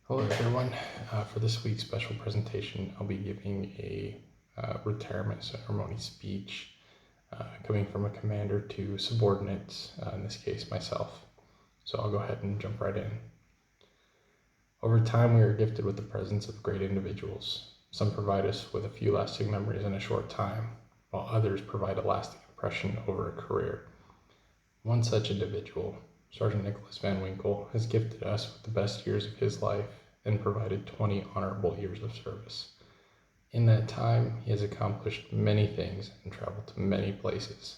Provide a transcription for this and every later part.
Hello everyone. For this week's special presentation, I'll be giving a retirement ceremony speech coming from a commander to subordinates, in this case myself. So I'll go ahead and jump right in. Over time, we are gifted with the presence of great individuals. Some provide us with a few lasting memories in a short time, while others provide a lasting impression over a career. One such individual, Sergeant Nicholas Van Winkle, has gifted us with the best years of his life and provided 20 honorable years of service. In that time, he has accomplished many things and traveled to many places.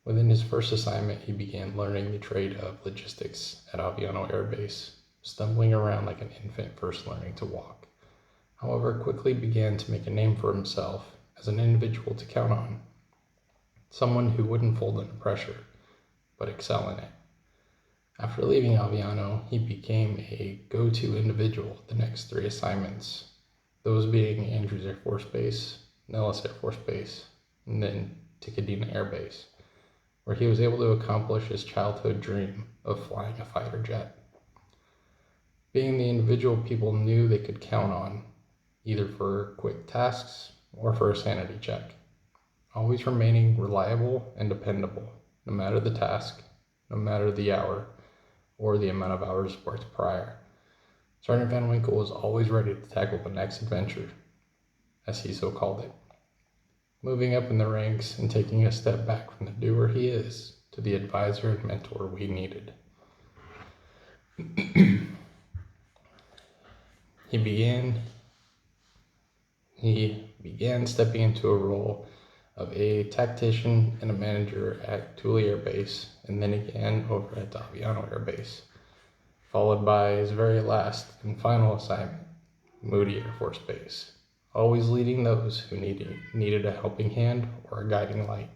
Within his first assignment, he began learning the trade of logistics at Aviano Air Base, stumbling around like an infant first learning to walk. However, quickly began to make a name for himself as an individual to count on, someone who wouldn't fold under pressure, but excel in it. After leaving Aviano, he became a go-to individual at the next 3 assignments, those being Andrews Air Force Base, Nellis Air Force Base, and then Ticadena Air Base, where he was able to accomplish his childhood dream of flying a fighter jet. Being the individual people knew they could count on, either for quick tasks or for a sanity check, always remaining reliable and dependable, no matter the task, no matter the hour, or the amount of hours worked prior. Sergeant Van Winkle was always ready to tackle the next adventure, as he so called it, moving up in the ranks and taking a step back from the doer he is to the advisor and mentor we needed. He began stepping into a role of a tactician and a manager at Thule Air Base, and then again over at Aviano Air Base, followed by his very last and final assignment, Moody Air Force Base, always leading those who needed a helping hand or a guiding light.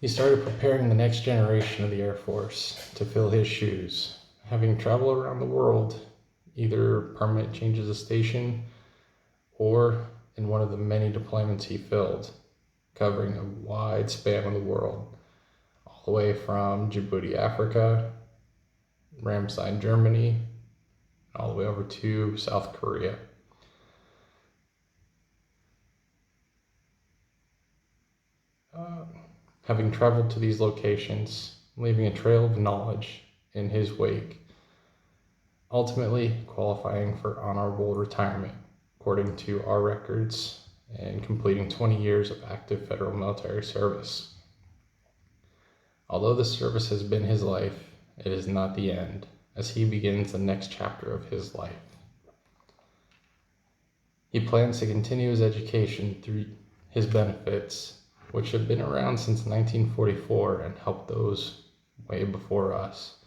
He started preparing the next generation of the Air Force to fill his shoes, having traveled around the world, either permanent changes of station or in one of the many deployments he filled, covering a wide span of the world, all the way from Djibouti, Africa, Ramstein, Germany, all the way over to South Korea. Having traveled to these locations, leaving a trail of knowledge in his wake, ultimately qualifying for honorable retirement according to our records and completing 20 years of active federal military service. Although the service has been his life, it is not the end, as he begins the next chapter of his life. He plans to continue his education through his benefits, which have been around since 1944 and helped those way before us.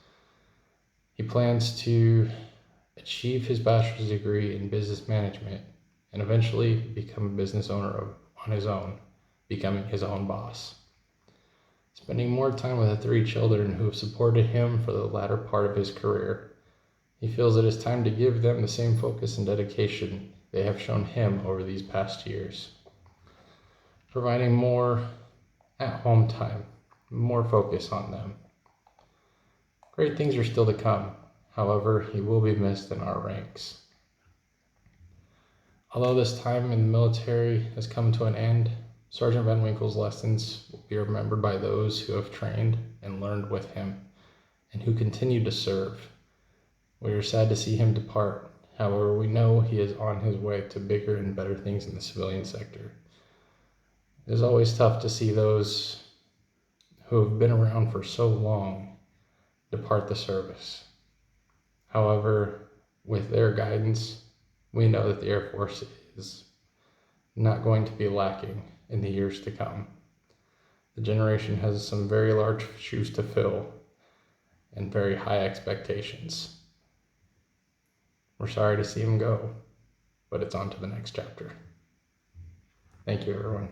He plans to achieve his bachelor's degree in business management and eventually become a business owner on his own, becoming his own boss. Spending more time with the 3 children who have supported him for the latter part of his career, he feels it is time to give them the same focus and dedication they have shown him over these past years, providing more at-home time, more focus on them. Great things are still to come. However, he will be missed in our ranks. Although this time in the military has come to an end, Sergeant Van Winkle's lessons will be remembered by those who have trained and learned with him and who continue to serve. We are sad to see him depart. However, we know he is on his way to bigger and better things in the civilian sector. It is always tough to see those who have been around for so long depart the service. However, with their guidance, we know that the Air Force is not going to be lacking in the years to come. The generation has some very large shoes to fill and very high expectations. We're sorry to see him go, but it's on to the next chapter. Thank you, everyone.